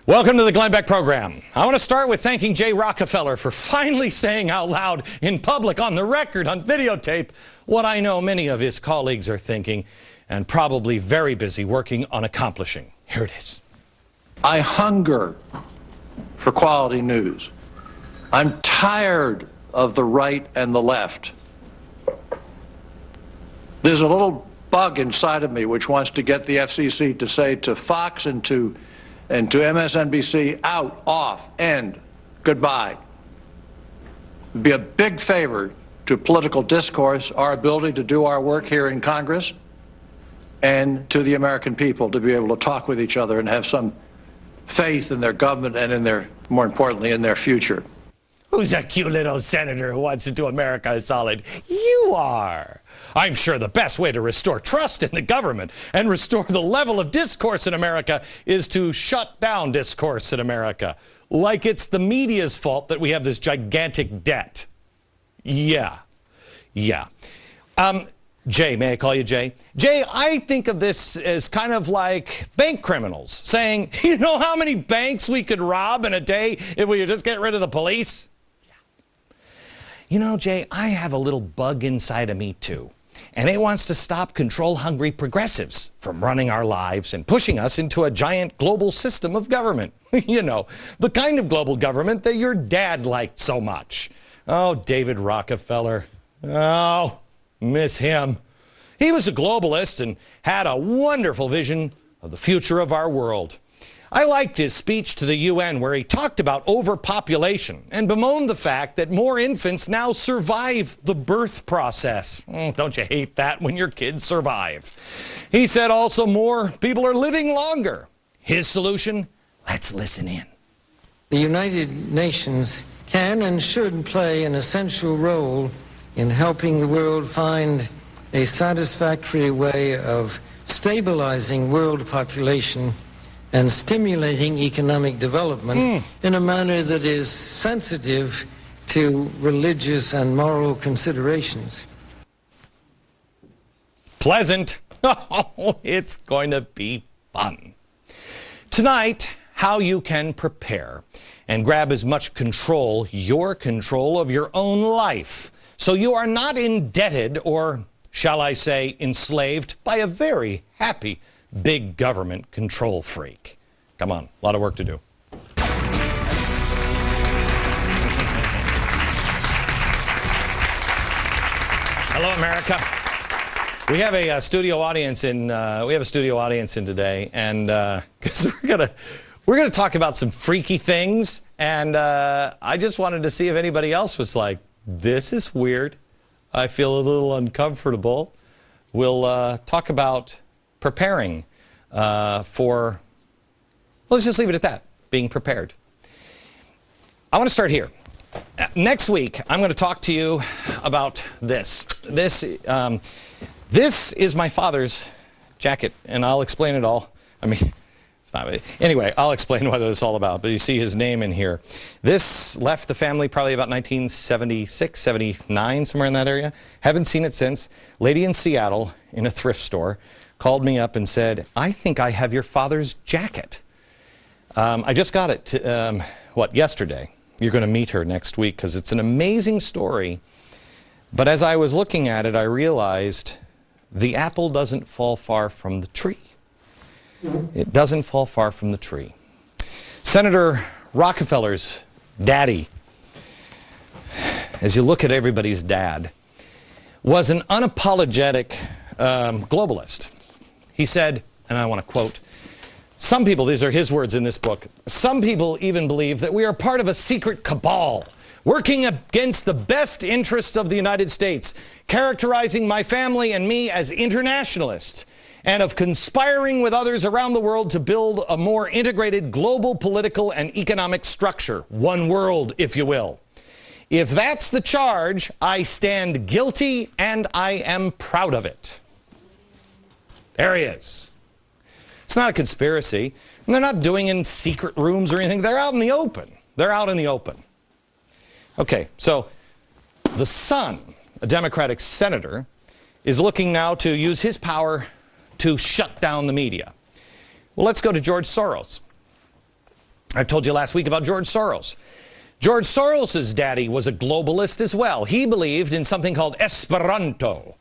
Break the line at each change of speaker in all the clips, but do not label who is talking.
Welcome to the Glenn Beck program. I want to start with thanking Jay Rockefeller for finally saying out loud in public, on the record, on videotape, what I know many of his colleagues are thinking and probably very busy working on accomplishing. Here it is.
I hunger for quality news. I'm tired of the right and the left. There's a little bug inside of me which wants to get the FCC to say to Fox and to MSNBC, out, off, end, goodbye. It'd be a big favor to political discourse, our ability to do our work here in Congress, and to the American people to be able to talk with each other and have some faith in their government and in their, more importantly, in their future.
Who's that cute little senator who wants to do America a solid? You are. I'm sure the best way to restore trust in the government and restore the level of discourse in America is to shut down discourse in America. Like it's the media's fault that we have this gigantic debt. Yeah. Jay, may I call you Jay? Jay, I think of this as kind of like bank criminals saying, you know how many banks we could rob in a day if we could just get rid of the police? You know, Jay, I have a little bug inside of me, too. And it wants to stop control-hungry progressives from running our lives and pushing us into a giant global system of government. You know, the kind of global government that your dad liked so much. Oh, David Rockefeller. Oh, miss him. He was a globalist and had a wonderful vision of the future of our world. I liked his speech to the UN where he talked about overpopulation and bemoaned the fact that more infants now survive the birth process. Don't you hate that when your kids survive? He said also more people are living longer. His solution? Let's listen in.
The United Nations can and should play an essential role in helping the world find a satisfactory way of stabilizing world population and stimulating economic development in a manner that is sensitive to religious and moral considerations.
Pleasant. Oh, it's going to be fun. Tonight, how you can prepare and grab as much control, your control of your own life, so you are not indebted or, shall I say, enslaved by a very happy big government control freak. Come on, a lot of work to do. Hello, America. We have a studio audience in today, and because we're gonna talk about some freaky things, and I just wanted to see if anybody else was like, this is weird. I feel a little uncomfortable. We'll talk about preparing for, well, let's just leave it at that, being prepared. I want to start here. Next week, I'm going to talk to you about this. This is my father's jacket, and I'll explain it all. I mean, it's not, anyway, I'll explain what it's all about, but you see his name in here. This left the family probably about 1976, 79, somewhere in that area. Haven't seen it since. Lady in Seattle in a thrift store called me up and said, I think I have your father's jacket. I just got it, yesterday. You're going to meet her next week because it's an amazing story. But as I was looking at it, I realized the apple doesn't fall far from the tree. It doesn't fall far from the tree. Senator Rockefeller's daddy, as you look at everybody's dad, was an unapologetic globalist. He said, and I want to quote, some people, these are his words in this book, some people even believe that we are part of a secret cabal working against the best interests of the United States, characterizing my family and me as internationalists, and of conspiring with others around the world to build a more integrated global political and economic structure. One world, if you will. If that's the charge, I stand guilty and I am proud of it. There he is. It's not a conspiracy. And they're not doing it in secret rooms or anything. They're out in the open. They're out in the open. Okay, so the son, a Democratic senator, is looking now to use his power to shut down the media. Well, let's go to George Soros. I told you last week about George Soros. George Soros' daddy was a globalist as well. He believed in something called Esperanto.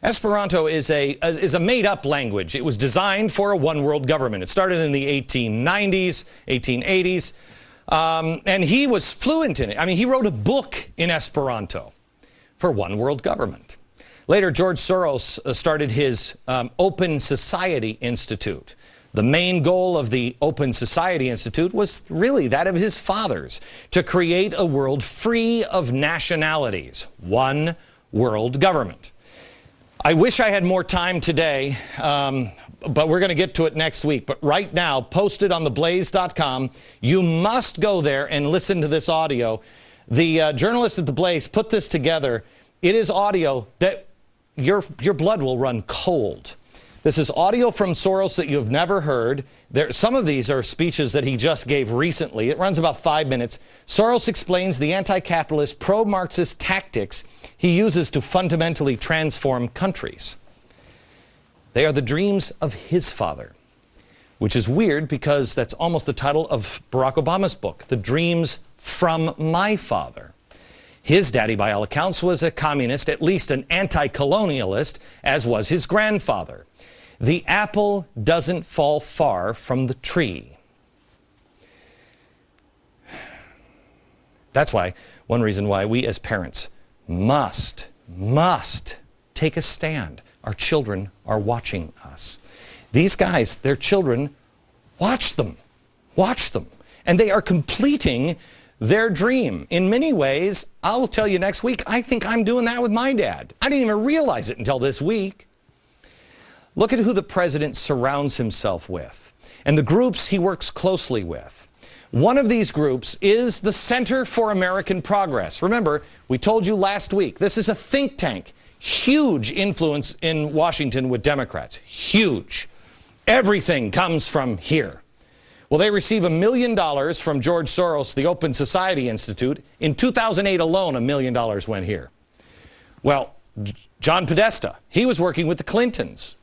Esperanto is a made-up language. It was designed for a one-world government. It started in the 1890s, 1880s, and he was fluent in it. I mean, he wrote a book in Esperanto for one-world government. Later, George Soros started his Open Society Institute. The main goal of the Open Society Institute was really that of his father's, to create a world free of nationalities, one world government. I wish I had more time today, but we're going to get to it next week. But right now, posted on theblaze.com, you must go there and listen to this audio. The journalists at The Blaze put this together. It is audio that your blood will run cold. This is audio from Soros that you have never heard. Some of these are speeches that he just gave recently. It runs about 5 minutes. Soros explains the anti-capitalist, pro-Marxist tactics he uses to fundamentally transform countries. They are the dreams of his father, which is weird because that's almost the title of Barack Obama's book, The Dreams from My Father. His daddy, by all accounts, was a communist, at least an anti-colonialist, as was his grandfather. The apple doesn't fall far from the tree. That's why, one reason why we as parents must take a stand. Our children are watching us. These guys, their children, watch them. And they are completing their dream. In many ways, I'll tell you next week, I think I'm doing that with my dad. I didn't even realize it until this week. Look at who the president surrounds himself with and the groups he works closely with. One of these groups is the Center for American Progress. Remember, we told you last week, this is a think tank. Huge influence in Washington with Democrats. Huge. Everything comes from here. Well, they receive $1 million from George Soros, the Open Society Institute. In 2008 alone, $1 million went here. Well, John Podesta, he was working with the Clintons.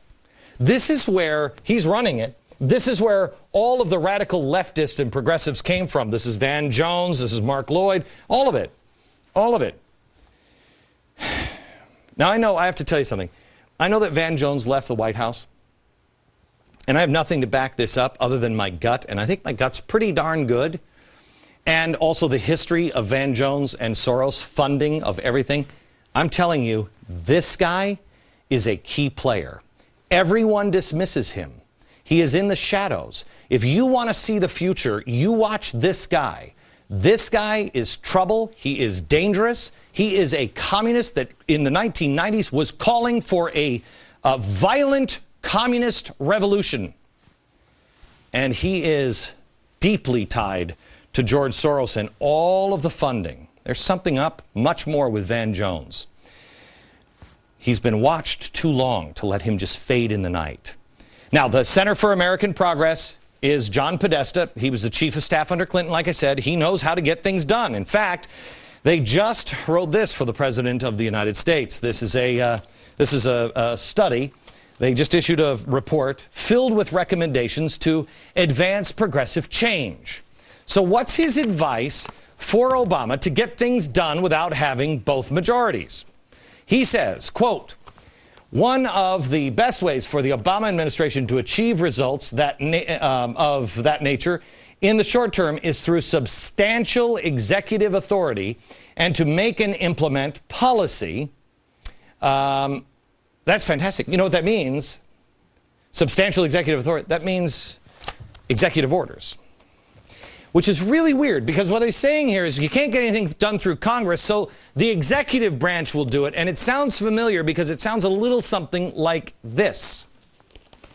This is where he's running it. This is where all of the radical leftists and progressives came from. This is Van Jones, this is Mark Lloyd, all of it. All of it. Now, I have to tell you something. I know that Van Jones left the White House, and I have nothing to back this up other than my gut, and I think my gut's pretty darn good. And also the history of Van Jones and Soros funding of everything. I'm telling you, this guy is a key player. Everyone dismisses him. He is in the shadows. If you want to see the future, you watch this guy. This guy is trouble. He is dangerous. He is a communist that in the 1990s was calling for a violent communist revolution. And he is deeply tied to George Soros and all of the funding. There's something up much more with Van Jones. He's been watched too long to let him just fade in the night. Now, the Center for American Progress is John Podesta. He was the chief of staff under Clinton, like I said. He knows how to get things done. In fact, they just wrote this for the President of the United States. This is a study. They just issued a report filled with recommendations to advance progressive change. So what's his advice for Obama to get things done without having both majorities? He says, quote, one of the best ways for the Obama administration to achieve results of that nature in the short term is through substantial executive authority and to make and implement policy. That's fantastic. You know what that means? Substantial executive authority. That means executive orders. Which is really weird, because what they're saying here is you can't get anything done through Congress, so the executive branch will do it. And it sounds familiar because it sounds a little something like this.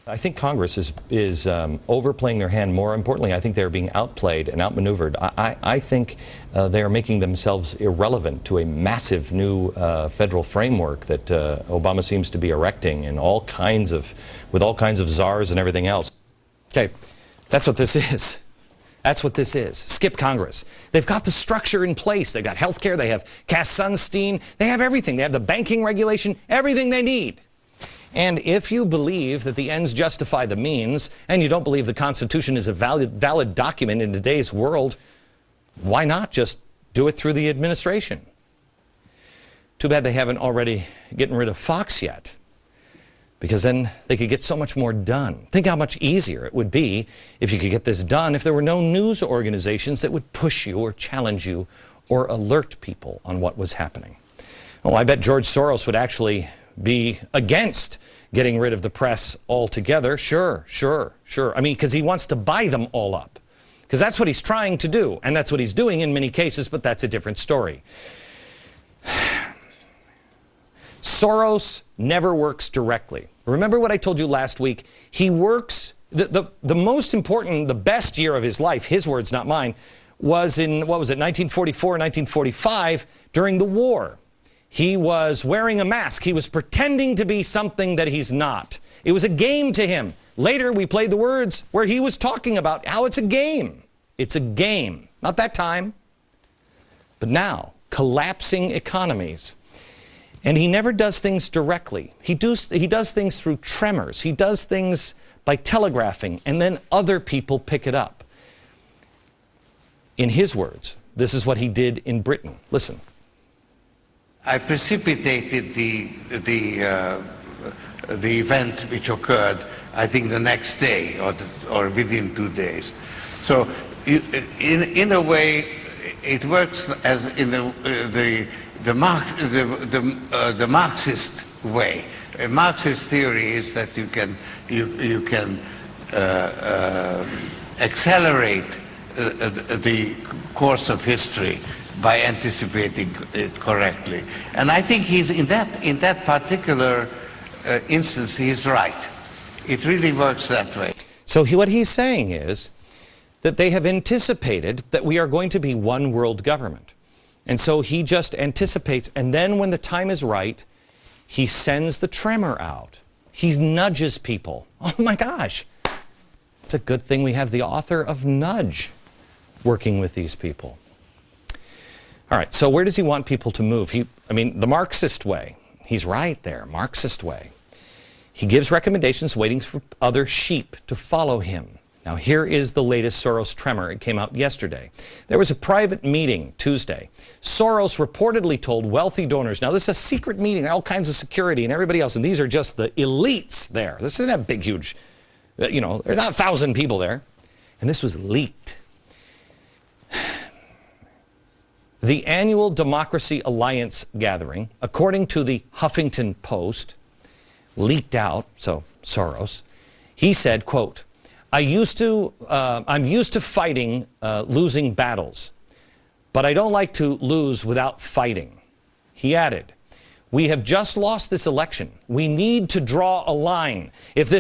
I think Congress is overplaying their hand. More importantly, I think they're being outplayed and outmaneuvered. I think they are making themselves irrelevant to a massive new federal framework that Obama seems to be erecting, and with all kinds of czars and everything else. Okay, that's what this is. That's what this is. Skip Congress. They've got the structure in place. They've got health care. They have Cass Sunstein. They have everything. They have the banking regulation, everything they need. And if you believe that the ends justify the means, and you don't believe the Constitution is a valid document in today's world, why not just do it through the administration? Too bad they haven't already gotten rid of Fox yet, because then they could get so much more done. Think how much easier it would be if you could get this done if there were no news organizations that would push you or challenge you or alert people on what was happening. Oh, I bet George Soros would actually be against getting rid of the press altogether. Sure. I mean, because he wants to buy them all up. Because that's what he's trying to do, and that's what he's doing in many cases, but that's a different story. Soros never works directly. Remember what I told you last week? He works, the most important, the best year of his life, his words, not mine, was in, 1944, 1945, during the war. He was wearing a mask. He was pretending to be something that he's not. It was a game to him. Later, we played the words where he was talking about how it's a game. It's a game. Not that time. But now, collapsing economies. And he never does things directly. He does things through tremors. He does things by telegraphing, and then other people pick it up. In his words, this is what he did in Britain. Listen.
I precipitated the event which occurred, I think, the next day or within 2 days. So, in a way, it works as in the Marxist way. A Marxist theory is that you can accelerate the course of history by anticipating it correctly. And I think he's in that particular instance, he's right. It really works that way.
So what he's saying is that they have anticipated that we are going to be one world government. And so he just anticipates, and then when the time is right, he sends the tremor out. He nudges people. Oh my gosh. It's a good thing we have the author of Nudge working with these people. All right, so where does he want people to move? The Marxist way. He's right there, Marxist way. He gives recommendations waiting for other sheep to follow him. Now, here is the latest Soros tremor. It came out yesterday. There was a private meeting Tuesday. Soros reportedly told wealthy donors, now this is a secret meeting, all kinds of security and everybody else, and these are just the elites there. This isn't a big, huge, there are not 1,000 people there. And this was leaked. The annual Democracy Alliance gathering, according to the Huffington Post, leaked out, so Soros, he said, quote, I'm used to fighting losing battles, but I don't like to lose without fighting. He added, we have just lost this election. We need to draw a line. If this